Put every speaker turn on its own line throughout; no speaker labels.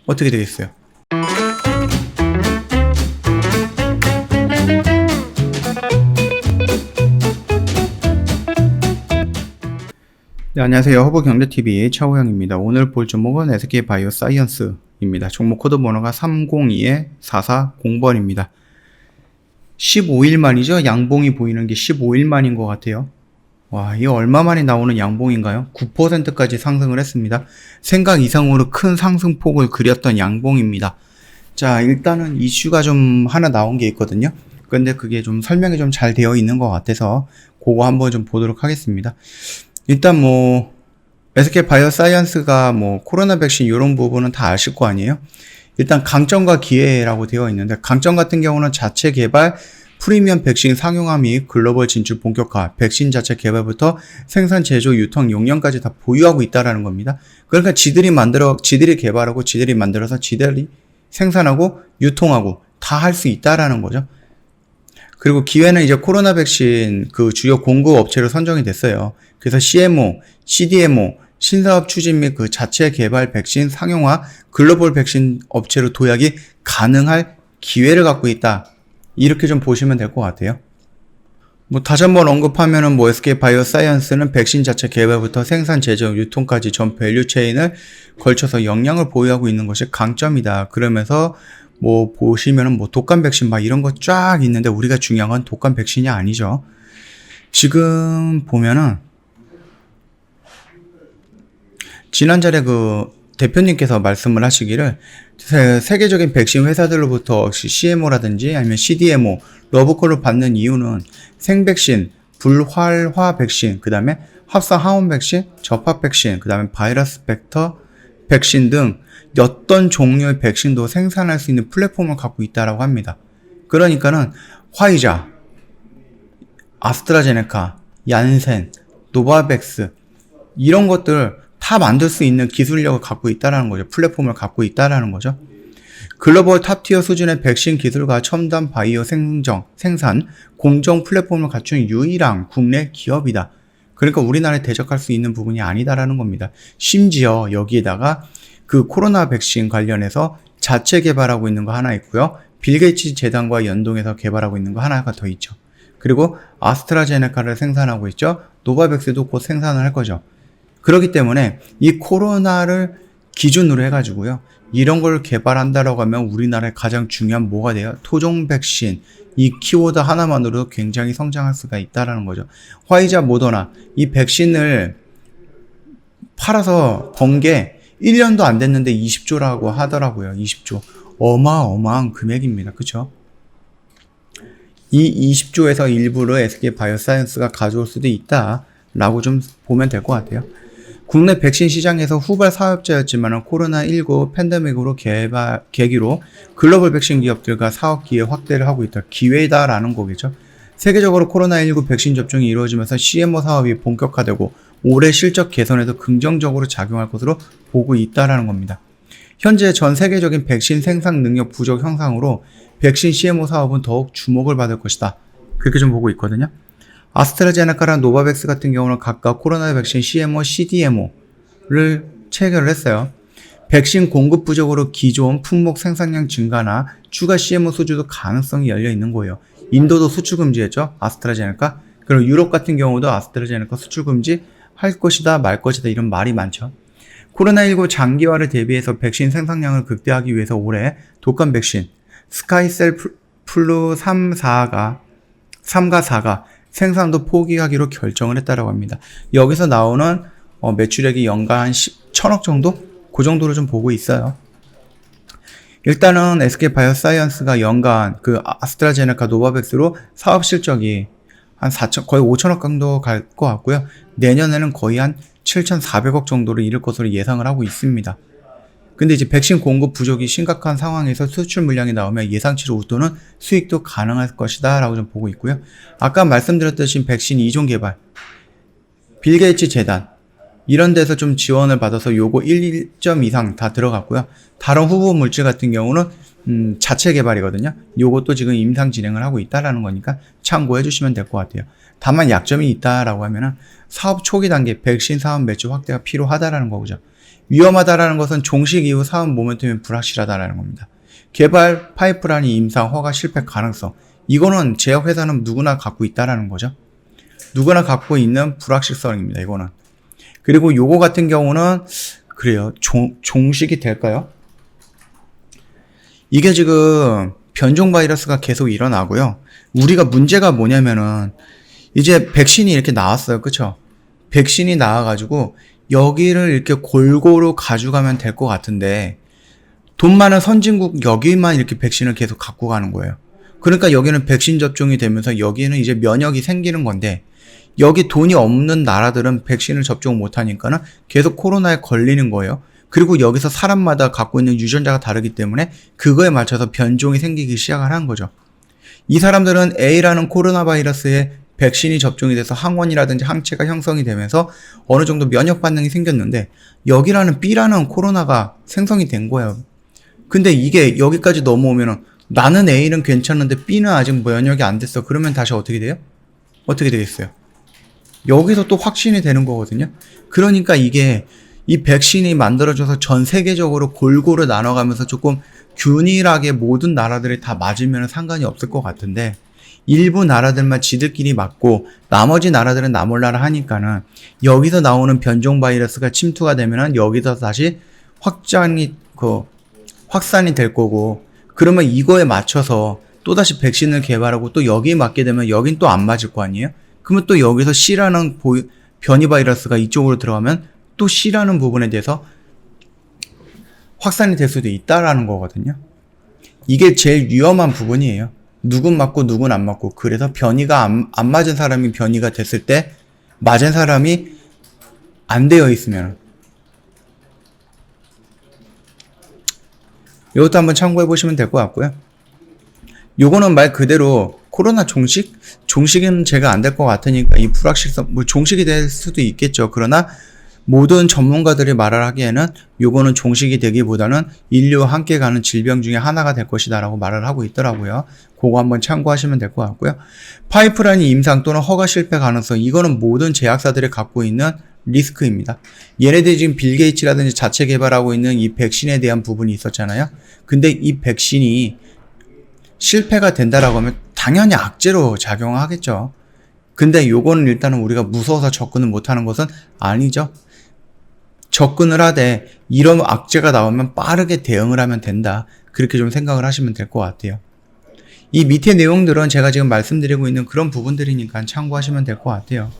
어떻게 되겠어요? 네, 안녕하세요. 허브경제TV의 차호영입니다. 오늘 볼 종목은 SK바이오사이언스입니다. 종목 코드 번호가 302-4440번입니다. 15일 만이죠? 양봉이 보이는 게 15일 만인 것 같아요. 와, 이게 얼마 만에 나오는 양봉인가요? 9%까지 상승을 했습니다. 생각 이상으로 큰 상승폭을 그렸던 양봉입니다. 자, 일단은 이슈가 좀 하나 나온 게 있거든요. 근데 그게 좀 설명이 좀 잘 되어 있는 것 같아서 그거 한번 좀 보도록 하겠습니다. 일단 SK바이오사이언스가 코로나 백신 이런 부분은 다 아실 거 아니에요? 일단 강점과 기회라고 되어 있는데, 강점 같은 경우는 자체 개발, 프리미엄 백신 상용화 및 글로벌 진출 본격화, 백신 자체 개발부터 생산, 제조, 유통, 용량까지 다 보유하고 있다라는 겁니다. 그러니까 지들이 개발하고, 지들이 만들어서, 지들이 생산하고, 유통하고, 다 할 수 있다라는 거죠. 그리고 기회는 이제 코로나 백신 그 주요 공급 업체로 선정이 됐어요. 그래서 CMO, CDMO, 신사업 추진 및 그 자체 개발 백신 상용화 글로벌 백신 업체로 도약이 가능할 기회를 갖고 있다. 이렇게 좀 보시면 될 것 같아요. 다시 한번 언급하면은 SK바이오사이언스는 백신 자체 개발부터 생산, 제조, 유통까지 전 밸류체인을 걸쳐서 역량을 보유하고 있는 것이 강점이다. 그러면서 보시면은 독감 백신 이런 거 쫙 있는데, 우리가 중요한 건 독감 백신이 아니죠. 지금 보면은 지난달에 그 대표님께서 말씀을 하시기를 세계적인 백신 회사들로부터 CMO라든지 아니면 CDMO, 러브콜을 받는 이유는 생백신, 불활화 백신, 그 다음에 합성 항원 백신, 접합 백신, 그 다음에 바이러스 벡터 백신 등 어떤 종류의 백신도 생산할 수 있는 플랫폼을 갖고 있다라고 합니다. 그러니까는 화이자, 아스트라제네카, 얀센, 노바백스 이런 것들 다 만들 수 있는 기술력을 갖고 있다라는 거죠. 플랫폼을 갖고 있다라는 거죠. 글로벌 탑티어 수준의 백신 기술과 첨단 바이오 생산, 공정 플랫폼을 갖춘 유일한 국내 기업이다. 그러니까 우리나라에 대적할 수 있는 부분이 아니다라는 겁니다. 심지어 여기에다가 그 코로나 백신 관련해서 자체 개발하고 있는 거 하나 있고요. 빌 게이츠 재단과 연동해서 개발하고 있는 거 하나가 더 있죠. 그리고 아스트라제네카를 생산하고 있죠. 노바백스도 곧 생산을 할 거죠. 그렇기 때문에 이 코로나를 기준으로 해가지고요, 이런 걸 개발한다라고 하면 우리나라의 가장 중요한 뭐가 돼요? 토종 백신. 이 키워드 하나만으로도 굉장히 성장할 수가 있다라는 거죠. 화이자, 모더나 이 백신을 팔아서 번 게 1년도 안 됐는데 20조라고 하더라고요. 20조. 어마어마한 금액입니다. 그쵸? 이 20조에서 일부를 SK바이오사이언스가 가져올 수도 있다라고 좀 보면 될 것 같아요. 국내 백신 시장에서 후발 사업자였지만 코로나19 팬데믹으로 계기로 글로벌 백신 기업들과 사업 기회 확대를 하고 있다. 기회다라는 거겠죠. 세계적으로 코로나19 백신 접종이 이루어지면서 CMO 사업이 본격화되고 올해 실적 개선에도 긍정적으로 작용할 것으로 보고 있다라는 겁니다. 현재 전 세계적인 백신 생산 능력 부족 현상으로 백신 CMO 사업은 더욱 주목을 받을 것이다. 그렇게 좀 보고 있거든요. 아스트라제네카랑 노바백스 같은 경우는 각각 코로나 백신 CMO, CDMO를 체결을 했어요. 백신 공급 부족으로 기존 품목 생산량 증가나 추가 CMO 수주도 가능성이 열려 있는 거예요. 인도도 수출 금지했죠. 아스트라제네카. 그리고 유럽 같은 경우도 아스트라제네카 수출 금지 할 것이다 말 것이다 이런 말이 많죠. 코로나19 장기화를 대비해서 백신 생산량을 극대화하기 위해서 올해 독감 백신 스카이셀 플루 3과 4가 생산도 포기하기로 결정을 했다라고 합니다. 여기서 나오는 매출액이 연간 한 1000억 정도? 그 정도로 좀 보고 있어요. 일단은 SK바이오사이언스가 연간 그 아스트라제네카 노바백스로 사업 실적이 한 거의 5천억 정도 갈 것 같고요. 내년에는 거의 한 7,400억 정도로 이를 것으로 예상을 하고 있습니다. 근데 이제 백신 공급 부족이 심각한 상황에서 수출 물량이 나오면 예상치로 웃도는 수익도 가능할 것이다 라고 좀 보고 있고요. 아까 말씀드렸듯이 백신 2종 개발, 빌 게이츠 재단 이런 데서 좀 지원을 받아서 요거 1점 이상 다 들어갔고요. 다른 후보 물질 같은 경우는 자체 개발이거든요. 요것도 지금 임상 진행을 하고 있다라는 거니까 참고해 주시면 될 것 같아요. 다만 약점이 있다라고 하면은 사업 초기 단계 백신 사업 매출 확대가 필요하다라는 거죠. 위험하다라는 것은 종식 이후 사업 모멘텀이 불확실하다라는 겁니다. 개발 파이프라인 임상 허가 실패 가능성. 이거는 제약회사는 누구나 갖고 있다라는 거죠. 누구나 갖고 있는 불확실성입니다. 이거는. 그리고 요거 같은 경우는 그래요. 종식이 될까요? 이게 지금 변종 바이러스가 계속 일어나고요. 우리가 문제가 뭐냐면은 이제 백신이 이렇게 나왔어요. 그쵸? 백신이 나와가지고 여기를 이렇게 골고루 가져가면 될 것 같은데 돈 많은 선진국 여기만 이렇게 백신을 계속 갖고 가는 거예요. 그러니까 여기는 백신 접종이 되면서 여기는 이제 면역이 생기는 건데 여기 돈이 없는 나라들은 백신을 접종 못하니까는 계속 코로나에 걸리는 거예요. 그리고 여기서 사람마다 갖고 있는 유전자가 다르기 때문에 그거에 맞춰서 변종이 생기기 시작을 한 거죠. 이 사람들은 A라는 코로나 바이러스에 백신이 접종이 돼서 항원이라든지 항체가 형성이 되면서 어느 정도 면역 반응이 생겼는데 여기라는 B라는 코로나가 생성이 된 거예요. 근데 이게 여기까지 넘어오면은 나는 A는 괜찮은데 B는 아직 면역이 안 됐어. 그러면 다시 어떻게 돼요? 어떻게 되겠어요? 여기서 또 확신이 되는 거거든요. 그러니까 이게 이 백신이 만들어져서 전 세계적으로 골고루 나눠가면서 조금 균일하게 모든 나라들이 다 맞으면 상관이 없을 것 같은데 일부 나라들만 지들끼리 맞고 나머지 나라들은 나몰라라 하니까는 여기서 나오는 변종 바이러스가 침투가 되면은 여기서 다시 확산이 될 거고 그러면 이거에 맞춰서 또다시 백신을 개발하고 또 여기에 맞게 되면 여긴 또 안 맞을 거 아니에요? 그러면 또 여기서 C라는 변이 바이러스가 이쪽으로 들어가면 또 C라는 부분에 대해서 확산이 될 수도 있다라는 거거든요. 이게 제일 위험한 부분이에요. 누군 맞고 누군 안 맞고. 그래서 변이가 안 맞은 사람이 변이가 됐을 때 맞은 사람이 안 되어 있으면 이것도 한번 참고해 보시면 될 것 같고요. 요거는 말 그대로 코로나 종식은 제가 안 될 것 같으니까 이 불확실성, 뭐 종식이 될 수도 있겠죠. 그러나 모든 전문가들이 말을 하기에는 요거는 종식이 되기보다는 인류와 함께 가는 질병 중에 하나가 될 것이다 라고 말을 하고 있더라고요. 그거 한번 참고하시면 될 것 같고요. 파이프라인 임상 또는 허가 실패 가능성, 이거는 모든 제약사들이 갖고 있는 리스크입니다. 얘네들이 지금 빌 게이츠라든지 자체 개발하고 있는 이 백신에 대한 부분이 있었잖아요. 근데 이 백신이 실패가 된다라고 하면 당연히 악재로 작용하겠죠. 근데 요거는 일단은 우리가 무서워서 접근을 못하는 것은 아니죠. 접근을 하되 이런 악재가 나오면 빠르게 대응을 하면 된다. 그렇게 좀 생각을 하시면 될 것 같아요. 이 밑에 내용들은 제가 지금 말씀드리고 있는 그런 부분들이니까 참고하시면 될 것 같아요.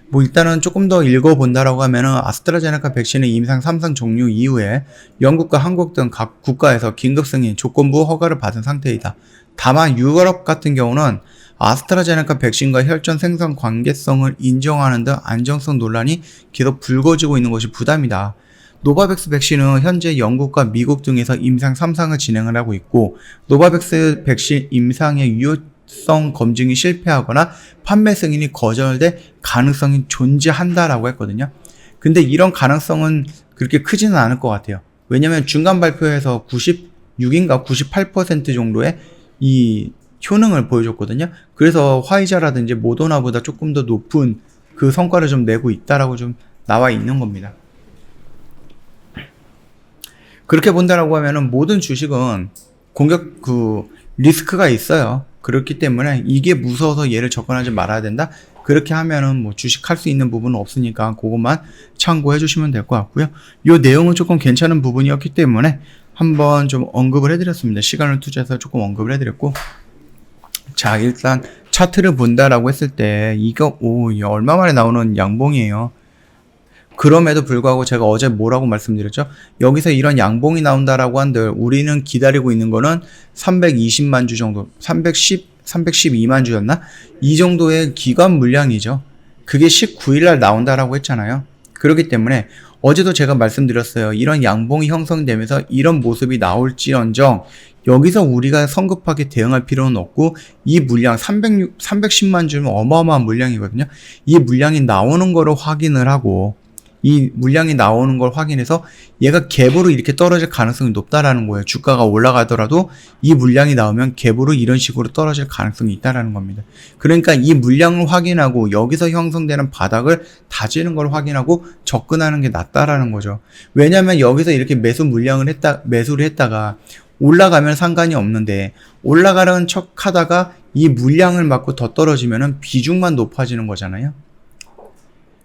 뭐 일단은 조금 더 읽어본다라고 하면은 아스트라제네카 백신의 임상 3상 종료 이후에 영국과 한국 등 각 국가에서 긴급 승인 조건부 허가를 받은 상태이다. 다만 유럽 같은 경우는 아스트라제네카 백신과 혈전 생성 관계성을 인정하는 등 안정성 논란이 계속 불거지고 있는 것이 부담이다. 노바백스 백신은 현재 영국과 미국 등에서 임상 3상을 진행을 하고 있고 노바백스 백신 임상의 유효성 검증이 실패하거나 판매 승인이 거절될 가능성이 존재한다라고 했거든요. 근데 이런 가능성은 그렇게 크지는 않을 것 같아요. 왜냐면 중간 발표에서 96인가 98% 정도의 이 효능을 보여줬거든요. 그래서 화이자라든지 모더나보다 조금 더 높은 그 성과를 좀 내고 있다라고 좀 나와 있는 겁니다. 그렇게 본다라고 하면은 모든 주식은 리스크가 있어요. 그렇기 때문에 이게 무서워서 얘를 접근하지 말아야 된다. 그렇게 하면은 뭐 주식할 수 있는 부분은 없으니까 그것만 참고해 주시면 될 것 같고요. 이 내용은 조금 괜찮은 부분이었기 때문에 한번 좀 언급을 해드렸습니다. 시간을 투자해서 조금 언급을 해드렸고, 자, 일단 차트를 본다라고 했을 때 이거 얼마 만에 나오는 양봉이에요. 그럼에도 불구하고 제가 어제 뭐라고 말씀드렸죠? 여기서 이런 양봉이 나온다라고 한들 우리는 기다리고 있는 거는 320만 주 정도, 312만 주였나? 이 정도의 기관 물량이죠. 그게 19일날 나온다라고 했잖아요. 그렇기 때문에 어제도 제가 말씀드렸어요. 이런 양봉이 형성되면서 이런 모습이 나올지언정 여기서 우리가 성급하게 대응할 필요는 없고 이 물량 310만 주면 어마어마한 물량이거든요. 이 물량이 나오는 거를 확인을 하고 이 물량이 나오는 걸 확인해서 얘가 갭으로 이렇게 떨어질 가능성이 높다라는 거예요. 주가가 올라가더라도 이 물량이 나오면 갭으로 이런 식으로 떨어질 가능성이 있다라는 겁니다. 그러니까 이 물량을 확인하고 여기서 형성되는 바닥을 다지는 걸 확인하고 접근하는 게 낫다라는 거죠. 왜냐하면 여기서 이렇게 매수를 했다가 올라가면 상관이 없는데 올라가는 척 하다가 이 물량을 맞고 더 떨어지면은 비중만 높아지는 거잖아요.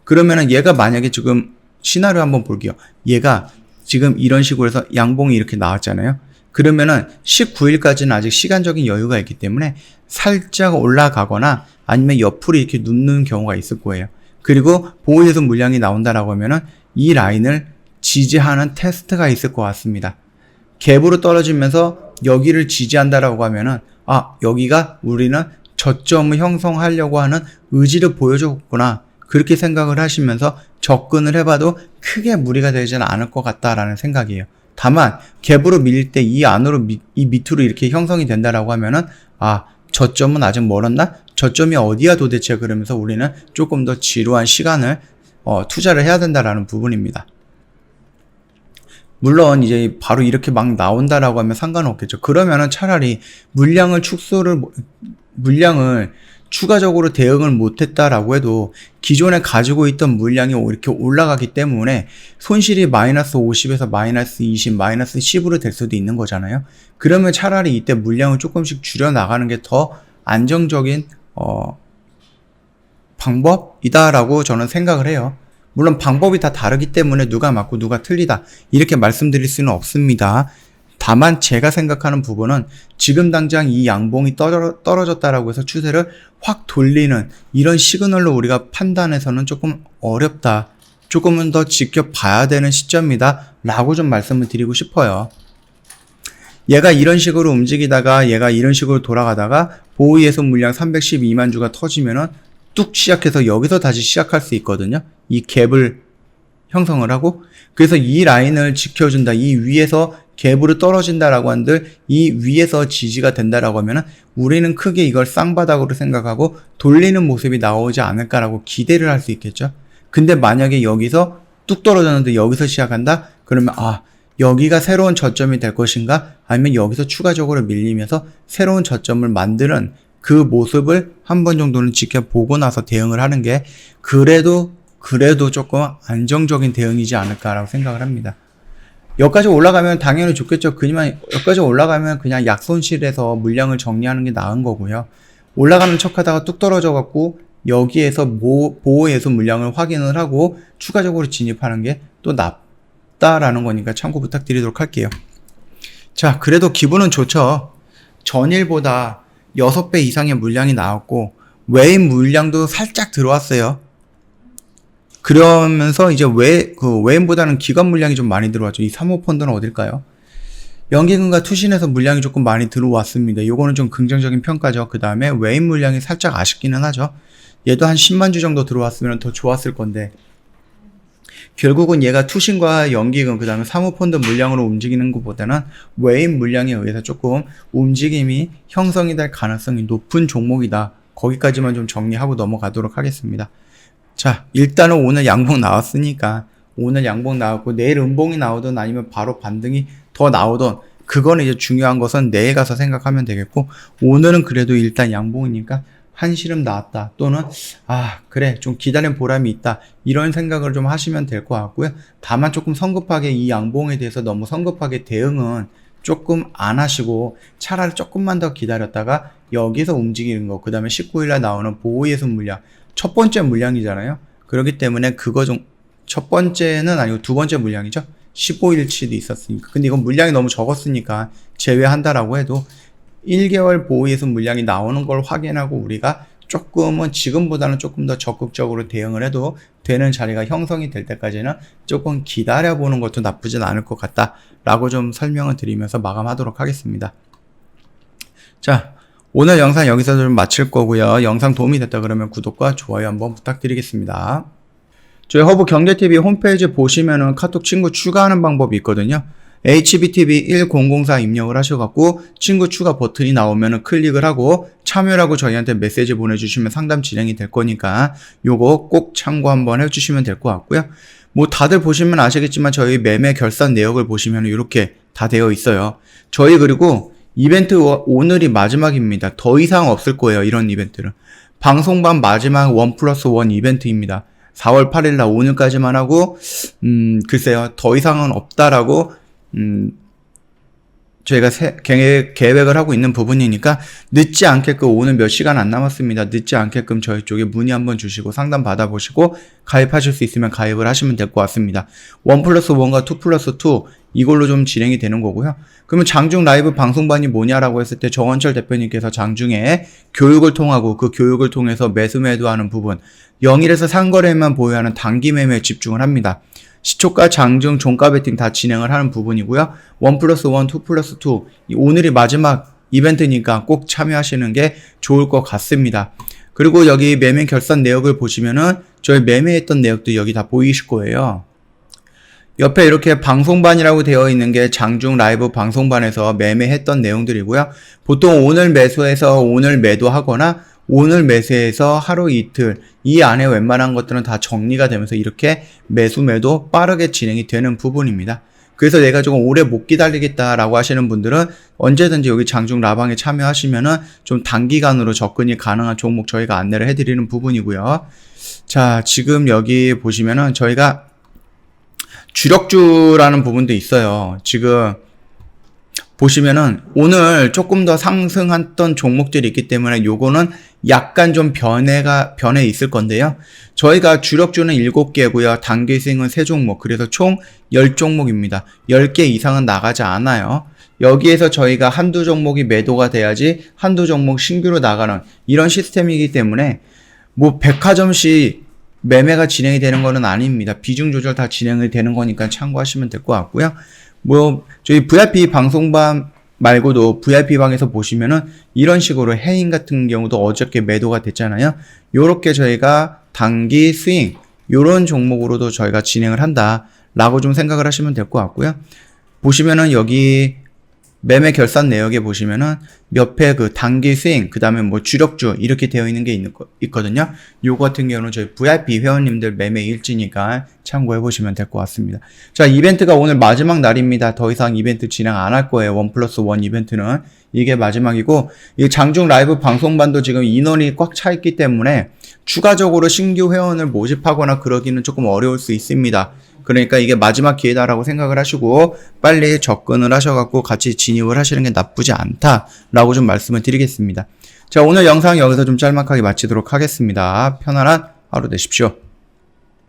그러면은 얘가 만약에 지금 시나리오 한번 볼게요. 얘가 지금 이런 식으로 해서 양봉이 이렇게 나왔잖아요. 그러면은 19일까지는 아직 시간적인 여유가 있기 때문에 살짝 올라가거나 아니면 옆으로 이렇게 눕는 경우가 있을 거예요. 그리고 보호해서 물량이 나온다라고 하면은 이 라인을 지지하는 테스트가 있을 것 같습니다. 갭으로 떨어지면서 여기를 지지한다라고 하면은 여기가 우리는 저점을 형성하려고 하는 의지를 보여줬구나. 그렇게 생각을 하시면서 접근을 해봐도 크게 무리가 되지는 않을 것 같다라는 생각이에요. 다만 갭으로 밀릴 때 이 안으로 이 밑으로 이렇게 형성이 된다라고 하면은 저점은 아직 멀었나? 저점이 어디야 도대체? 그러면서 우리는 조금 더 지루한 시간을 투자를 해야 된다라는 부분입니다. 물론 이제 바로 이렇게 막 나온다라고 하면 상관없겠죠. 그러면은 차라리 물량을 추가적으로 대응을 못했다라고 해도 기존에 가지고 있던 물량이 이렇게 올라가기 때문에 손실이 마이너스 50에서 마이너스 20, 마이너스 10으로 될 수도 있는 거잖아요. 그러면 차라리 이때 물량을 조금씩 줄여 나가는 게 더 안정적인 방법이다라고 저는 생각을 해요. 물론 방법이 다 다르기 때문에 누가 맞고 누가 틀리다 이렇게 말씀드릴 수는 없습니다. 다만 제가 생각하는 부분은 지금 당장 이 양봉이 떨어졌다라고 해서 추세를 확 돌리는 이런 시그널로 우리가 판단해서는 조금 어렵다. 조금은 더 지켜봐야 되는 시점이다 라고 좀 말씀을 드리고 싶어요. 얘가 이런 식으로 움직이다가 얘가 이런 식으로 돌아가다가 보호예수 물량 312만 주가 터지면은 뚝 시작해서 여기서 다시 시작할 수 있거든요. 이 갭을 형성을 하고 그래서 이 라인을 지켜준다. 이 위에서 갭으로 떨어진다라고 한들 이 위에서 지지가 된다라고 하면은 우리는 크게 이걸 쌍바닥으로 생각하고 돌리는 모습이 나오지 않을까라고 기대를 할 수 있겠죠. 근데 만약에 여기서 뚝 떨어졌는데 여기서 시작한다? 그러면 여기가 새로운 저점이 될 것인가? 아니면 여기서 추가적으로 밀리면서 새로운 저점을 만드는 그 모습을 한 번 정도는 지켜보고 나서 대응을 하는 게 그래도 조금 안정적인 대응이지 않을까라고 생각을 합니다. 여기까지 올라가면 당연히 좋겠죠. 그지만 여기까지 올라가면 그냥 약손실해서 물량을 정리하는 게 나은 거고요. 올라가는 척 하다가 뚝 떨어져 갖고 여기에서 보호예수 물량을 확인을 하고 추가적으로 진입하는 게 또 낫다라는 거니까 참고 부탁드리도록 할게요. 자, 그래도 기분은 좋죠. 전일보다 6배 이상의 물량이 나왔고 외인 물량도 살짝 들어왔어요. 그러면서 이제 외인보다는 기관 물량이 좀 많이 들어왔죠. 이 사모펀드는 어딜까요? 연기금과 투신에서 물량이 조금 많이 들어왔습니다. 요거는 좀 긍정적인 평가죠. 그 다음에 외인 물량이 살짝 아쉽기는 하죠. 얘도 한 10만 주 정도 들어왔으면 더 좋았을 건데 결국은 얘가 투신과 연기금 그 다음에 사모펀드 물량으로 움직이는 것보다는 외인 물량에 의해서 조금 움직임이 형성이 될 가능성이 높은 종목이다. 거기까지만 좀 정리하고 넘어가도록 하겠습니다. 자, 일단은 오늘 양봉 나왔으니까 오늘 양봉 나왔고 내일 음봉이 나오든 아니면 바로 반등이 더 나오든 그거는 이제 중요한 것은 내일 가서 생각하면 되겠고 오늘은 그래도 일단 양봉이니까 한시름 나왔다 또는 그래 좀 기다린 보람이 있다 이런 생각을 좀 하시면 될 것 같고요. 다만 조금 성급하게 이 양봉에 대해서 너무 성급하게 대응은 조금 안 하시고 차라리 조금만 더 기다렸다가 여기서 움직이는 거 그 다음에 19일날 나오는 보호예수 물량 첫 번째 물량이잖아요. 그렇기 때문에 그거 좀 첫 번째는 아니고 두 번째 물량이죠. 15일치도 있었으니까. 근데 이건 물량이 너무 적었으니까 제외한다라고 해도 1개월 보호예수 물량이 나오는 걸 확인하고 우리가 조금은 지금보다는 조금 더 적극적으로 대응을 해도 되는 자리가 형성이 될 때까지는 조금 기다려보는 것도 나쁘진 않을 것 같다 라고 좀 설명을 드리면서 마감하도록 하겠습니다. 자, 오늘 영상 여기서 좀 마칠 거고요. 영상 도움이 됐다 그러면 구독과 좋아요 한번 부탁드리겠습니다. 저희 허브 경제TV 홈페이지 보시면은 카톡 친구 추가하는 방법이 있거든요. HBTV1004 입력을 하셔갖고 친구 추가 버튼이 나오면은 클릭을 하고 참여를 하고 저희한테 메시지 보내주시면 상담 진행이 될 거니까 요거 꼭 참고 한번 해주시면 될 것 같고요. 뭐 다들 보시면 아시겠지만 저희 매매 결산 내역을 보시면 이렇게 다 되어 있어요. 저희 그리고 이벤트 오늘이 마지막입니다. 더 이상 없을 거예요. 이런 이벤트는. 방송반 마지막 1+1 이벤트입니다. 4월 8일날 오늘까지만 하고 글쎄요. 더 이상은 없다라고 저희가 계획을 하고 있는 부분이니까 늦지 않게끔 오늘 몇 시간 안 남았습니다. 늦지 않게끔 저희 쪽에 문의 한번 주시고 상담 받아보시고 가입하실 수 있으면 가입을 하시면 될 것 같습니다. 1+1과 2+2 이걸로 좀 진행이 되는 거고요. 그러면 장중 라이브 방송반이 뭐냐라고 했을 때 정원철 대표님께서 장중에 교육을 통하고 그 교육을 통해서 매수 매도하는 부분 0일에서 상거래만 보유하는 단기 매매에 집중을 합니다. 시초가, 장중, 종가 베팅 다 진행을 하는 부분이고요. 1+1, 2+2 오늘이 마지막 이벤트니까 꼭 참여하시는 게 좋을 것 같습니다. 그리고 여기 매매 결산 내역을 보시면은 저희 매매했던 내역도 여기 다 보이실 거예요. 옆에 이렇게 방송반이라고 되어 있는 게 장중 라이브 방송반에서 매매했던 내용들이고요. 보통 오늘 매수해서 오늘 매도하거나 오늘 매수해서 하루 이틀 이 안에 웬만한 것들은 다 정리가 되면서 이렇게 매수 매도 빠르게 진행이 되는 부분입니다. 그래서 내가 조금 오래 못 기다리겠다라고 하시는 분들은 언제든지 여기 장중 라방에 참여하시면은 좀 단기간으로 접근이 가능한 종목 저희가 안내를 해드리는 부분이고요. 자, 지금 여기 보시면은 저희가 주력주라는 부분도 있어요. 지금 보시면은 오늘 조금 더 상승했던 종목들이 있기 때문에 요거는 약간 좀 변해 있을 건데요. 저희가 주력주는 7개고요. 단기 스윙은 3종목. 그래서 총 10종목입니다. 10개 이상은 나가지 않아요. 여기에서 저희가 한두 종목이 매도가 돼야지 한두 종목 신규로 나가는 이런 시스템이기 때문에 뭐 백화점식 매매가 진행이 되는 거는 아닙니다. 비중 조절 다 진행이 되는 거니까 참고하시면 될 것 같고요. 뭐 저희 VIP 방송반 말고도 VIP 방에서 보시면은 이런 식으로 해인 같은 경우도 어저께 매도가 됐잖아요. 요렇게 저희가 단기 스윙 요런 종목으로도 저희가 진행을 한다라고 좀 생각을 하시면 될 것 같고요. 보시면은 여기 매매 결산 내역에 보시면은 옆에 그 단기 스윙, 그 다음에 뭐 주력주 이렇게 되어 있는 게 있거든요. 요거 같은 경우는 저희 VIP 회원님들 매매 일지니까 참고해 보시면 될 것 같습니다. 자, 이벤트가 오늘 마지막 날입니다. 더 이상 이벤트 진행 안 할 거예요. 1+1 이벤트는 이게 마지막이고, 이 장중 라이브 방송반도 지금 인원이 꽉 차 있기 때문에 추가적으로 신규 회원을 모집하거나 그러기는 조금 어려울 수 있습니다. 그러니까 이게 마지막 기회다라고 생각을 하시고 빨리 접근을 하셔갖고 같이 진입을 하시는 게 나쁘지 않다라고 좀 말씀을 드리겠습니다. 자, 오늘 영상 여기서 좀 짤막하게 마치도록 하겠습니다. 편안한 하루 되십시오.